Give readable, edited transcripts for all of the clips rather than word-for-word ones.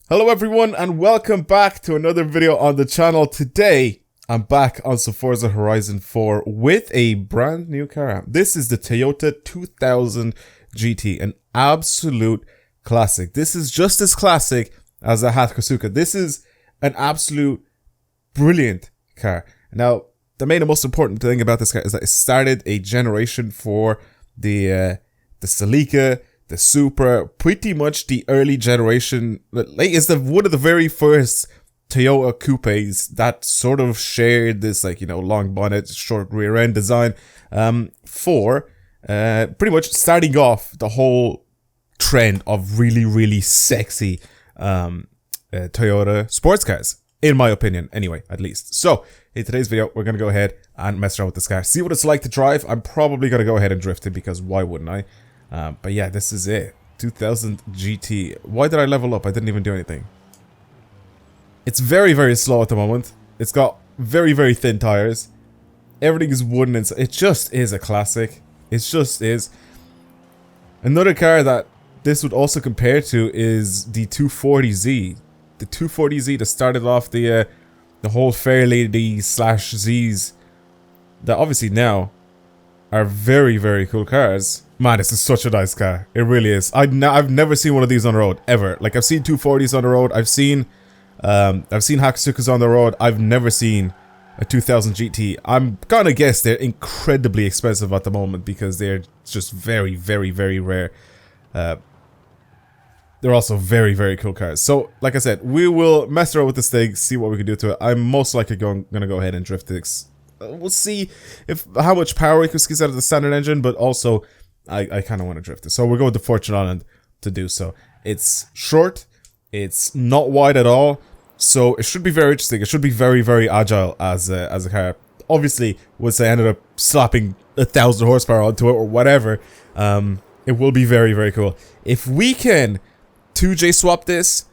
Hello everyone and welcome back to another video on the channel. Today I'm back on some Forza Horizon 4 with a brand new car. This is the Toyota 2000 GT, an absolute classic. This is just as classic as the Hatsuka. This is an absolute brilliant car. Now, the main and most important thing about this car is that it started a generation for the Celica, the Supra, pretty much the early generation. Like, it's one of the very first Toyota coupes that sort of shared this, like, you know, long bonnet, short rear end design, for pretty much starting off the whole trend of really sexy Toyota sports cars, in my opinion, anyway, at least. So in today's video, we're gonna go ahead and mess around with this car, see what it's like to drive. I'm probably gonna go ahead and drift it because why wouldn't I? But yeah, this is it. 2000 GT. Why did I level up? I didn't even do anything. It's very slow at the moment. It's got very thin tires. Everything is wooden inside. It just is a classic. It just is. Another car that this would also compare to is the 240Z. The 240Z that started off the whole Fairlady slash Z's that obviously now are very cool cars. Man, this is such a nice car. It really is. I've never seen one of these on the road ever. Like, I've seen 240s on the road. I've seen Hatsukas on the road. I've never seen a 2000 GT. I'm gonna guess they're incredibly expensive at the moment because they're just very rare. They're also very cool cars. So, like I said, we will mess around with this thing, see what we can do to it. I'm most likely gonna go ahead and drift this. We'll see how much power we can squeeze out of the standard engine, but also I kind of want to drift it. So we'll go with the Fortune Island to do so. It's short, it's not wide at all, so it should be very interesting. It should be very agile as a car. Obviously, once I ended up slapping 1,000 horsepower onto it or whatever, it will be very cool. If we can 2J swap this,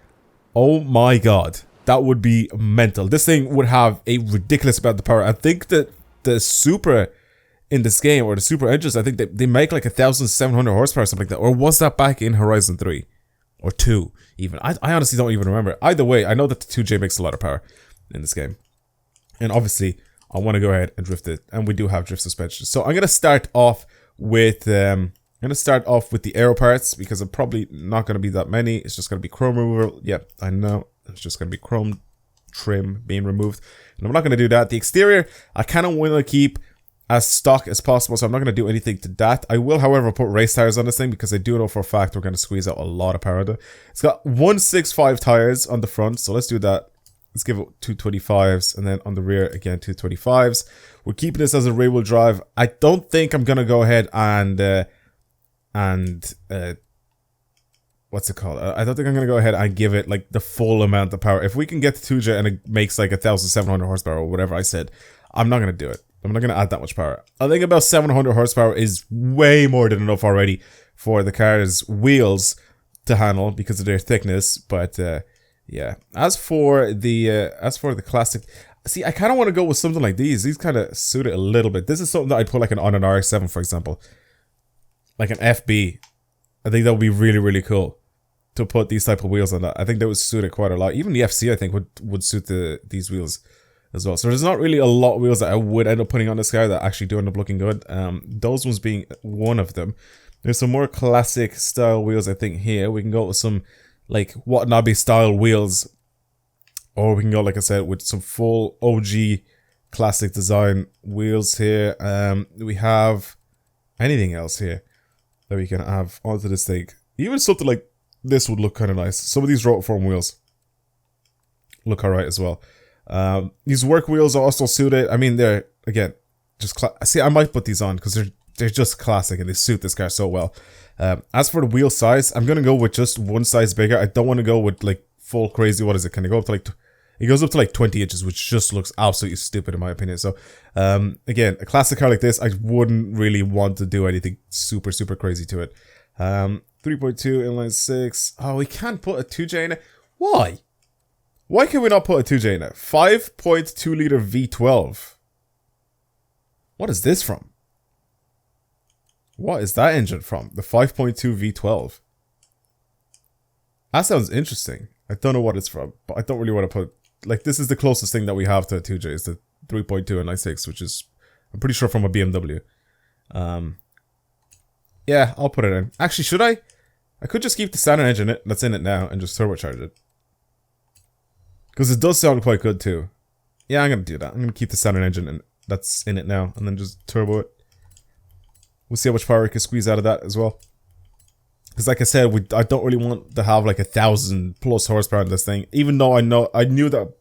oh my god, that would be mental. This thing would have a ridiculous amount of power. I think that the Supra in this game, or the Supra engines, I think they make like 1,700 horsepower or something like that. Or was that back in Horizon 3? Or 2, even. I honestly don't even remember. Either way, I know that the 2J makes a lot of power in this game. And obviously, I want to go ahead and drift it. And we do have drift suspension. So I'm going to start off with the aero parts, because I'm probably not going to be that many. It's just going to be chrome removal. Yep, I know. It's just going to be chrome trim being removed. And I'm not going to do that. The exterior, I kind of want to keep as stock as possible, so I'm not going to do anything to that. I will, however, put race tires on this thing because I do know for a fact we're going to squeeze out a lot of power out of it. It's got 165 tires on the front, so let's do that. Let's give it 225s, and then on the rear, again, 225s. We're keeping this as a rear-wheel drive. I don't think I'm going to go ahead and what's it called? I don't think I'm going to go ahead and give it like the full amount of power. If we can get to 2J and it makes like 1,700 horsepower or whatever I said, I'm not going to do it. I'm not going to add that much power. I think about 700 horsepower is way more than enough already for the car's wheels to handle because of their thickness. But yeah, as for the classic, see, I kind of want to go with something like these. These kind of suit it a little bit. This is something that I'd put like on an RX-7, for example, like an FB. I think that would be really cool to put these type of wheels on that. I think that would suit it quite a lot. Even the FC, I think, would suit these wheels as well. So there's not really a lot of wheels that I would end up putting on this car that actually do end up looking good. Those ones being one of them. There's some more classic style wheels, I think, here. We can go with some like Watanabe style wheels, or we can go, like I said, with some full OG classic design wheels here. We have anything else here that we can have onto this thing. Even something like this would look kind of nice. Some of these Rotiform wheels look alright as well. These work wheels are also suited. I mean, they're, again, just see, I might put these on because they're just classic and they suit this car so well. As for the wheel size, I'm gonna go with just one size bigger. I don't want to go with like full crazy. What is it? Can it go up to like? It goes up to like 20 inches, which just looks absolutely stupid in my opinion. So, again, a classic car like this, I wouldn't really want to do anything super crazy to it. 3.2 inline 6. Oh, we can't put a 2J in it. Why? Why can we not put a 2J in it? 5.2 liter V12. What is this from? What is that engine from? The 5.2 V12. That sounds interesting. I don't know what it's from, but I don't really want to put... Like, this is the closest thing that we have to a 2J, is the 3.2 and i6, which is, I'm pretty sure, from a BMW. Yeah, I'll put it in. Actually, should I? I could just keep the standard engine that's in it now and just turbocharge it. Because it does sound quite good too. Yeah, I'm going to do that. I'm going to keep the standard engine that's in it now and then just turbo it. We'll see how much power we can squeeze out of that as well. Because like I said, I don't really want to have like 1,000 plus horsepower in this thing. Even though I knew that...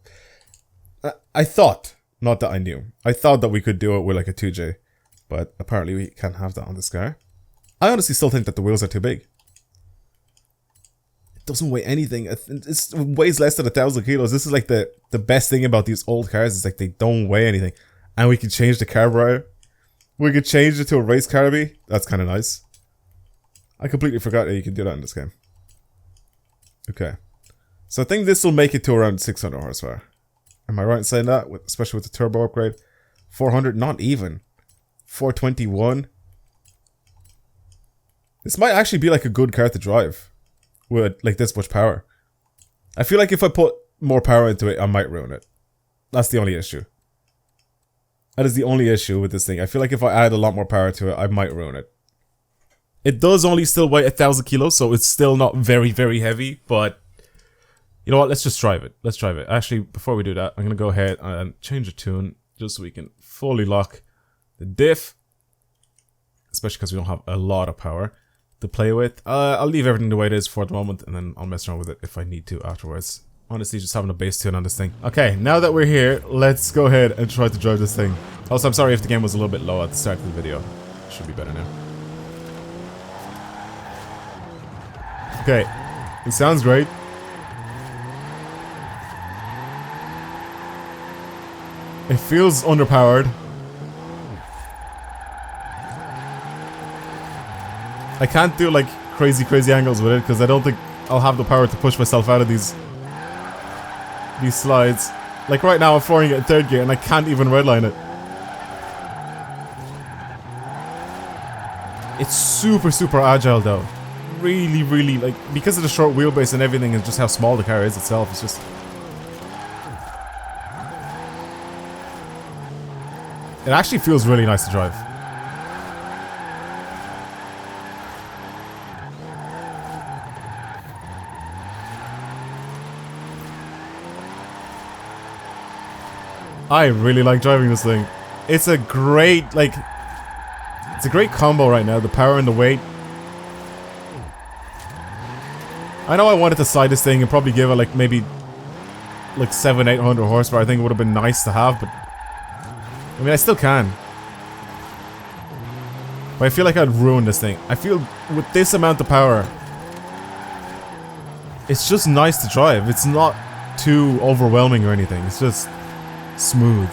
I thought, not that I knew. I thought that we could do it with like a 2J. But apparently we can't have that on this car. I honestly still think that the wheels are too big. It doesn't weigh anything. It weighs less than 1,000 kilos. This is like the best thing about these old cars, is like they don't weigh anything. And we can change the carburetor. We could change it to a race carby. That's kind of nice. I completely forgot that you can do that in this game. Okay. So I think this will make it to around 600 horsepower. Am I right in saying that? Especially with the turbo upgrade. 400, not even. 421. This might actually be like a good car to drive. With like this much power. I feel like if I put more power into it, I might ruin it. That's the only issue. That is the only issue with this thing. I feel like if I add a lot more power to it, I might ruin it. It does only still weigh 1,000 kilos, so it's still not very, very heavy, but... You know what, let's just drive it. Let's drive it. Actually, before we do that, I'm going to go ahead and change the tune, just so we can fully lock the diff. Especially because we don't have a lot of power to play with. I'll leave everything the way it is for the moment, and then I'll mess around with it if I need to afterwards. Honestly, just having a bass tune on this thing. Okay, now that we're here, let's go ahead and try to drive this thing. Also, I'm sorry if the game was a little bit low at the start of the video. Should be better now. Okay, it sounds great. It feels underpowered. I can't do like crazy angles with it because I don't think I'll have the power to push myself out of these slides. Like right now I'm flooring it in third gear and I can't even redline it. It's super agile though. Really like, because of the short wheelbase and everything and just how small the car is itself, it's just... It actually feels really nice to drive. I really like driving this thing. It's a great, like... It's a great combo right now, the power and the weight. I know I wanted to side this thing and probably give it like maybe... like 700-800 horsepower. I think it would have been nice to have, but... I mean, I still can. But I feel like I'd ruin this thing. I feel with this amount of power... It's just nice to drive. It's not too overwhelming or anything. It's just... smooth.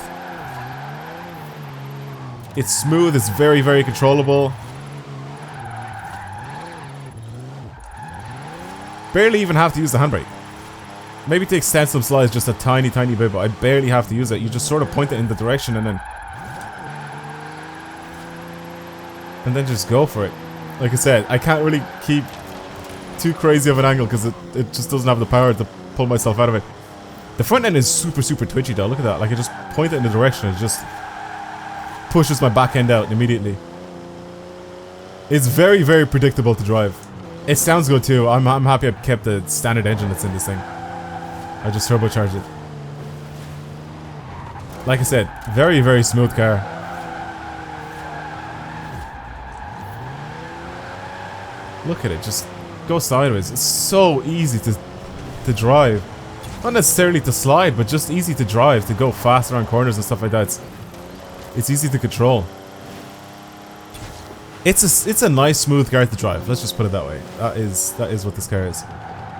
It's smooth, it's very controllable. Barely even have to use the handbrake. Maybe to extend some slides just a tiny bit, but I barely have to use it. You just sort of point it in the direction and then just go for it. Like I said, I can't really keep too crazy of an angle because it just doesn't have the power to pull myself out of it. The front end is super twitchy though, look at that. Like I just point it in the direction, it just pushes my back end out immediately. It's very predictable to drive. It sounds good too. I'm happy I kept the standard engine that's in this thing. I just turbocharged it. Like I said, very smooth car. Look at it, just go sideways. It's so easy to drive. Not necessarily to slide, but just easy to drive, to go fast around corners and stuff like that. It's easy to control. It's a nice, smooth car to drive. Let's just put it that way. That is what this car is.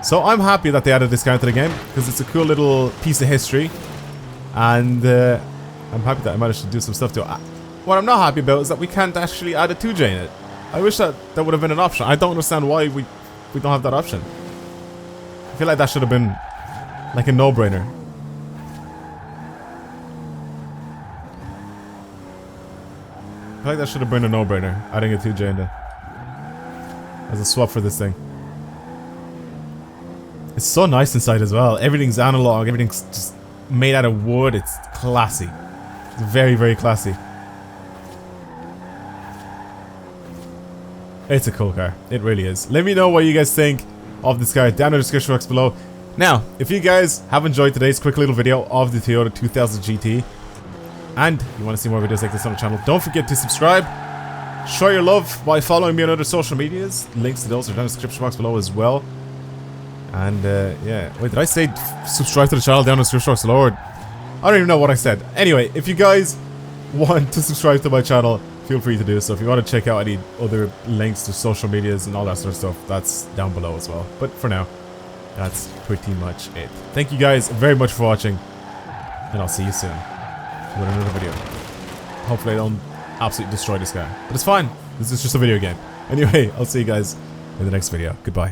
So I'm happy that they added this car to the game because it's a cool little piece of history, and I'm happy that I managed to do some stuff to it. What I'm not happy about is that we can't actually add a 2J in it. I wish that would have been an option. I don't understand why we don't have that option. I feel like that should have been like a no-brainer. I feel like that should have been a no-brainer, adding a 2J in there as a swap for this thing. It's so nice inside as well. Everything's analog. Everything's just made out of wood. It's classy. It's very, very classy. It's a cool car. It really is. Let me know what you guys think of this car down in the description box below. Now, if you guys have enjoyed today's quick little video of the Toyota 2000 GT and you want to see more videos like this on the channel, don't forget to subscribe. Show your love by following me on other social medias. Links to those are down in the description box below as well. And yeah, wait, did I say subscribe to the channel down in the description box below? I don't even know what I said. Anyway, if you guys want to subscribe to my channel, feel free to do so. If you want to check out any other links to social medias and all that sort of stuff, that's down below as well. But for now, that's pretty much it. Thank you guys very much for watching, and I'll see you soon with another video. Hopefully I don't absolutely destroy this guy, but it's fine. This is just a video game. Anyway, I'll see you guys in the next video. Goodbye.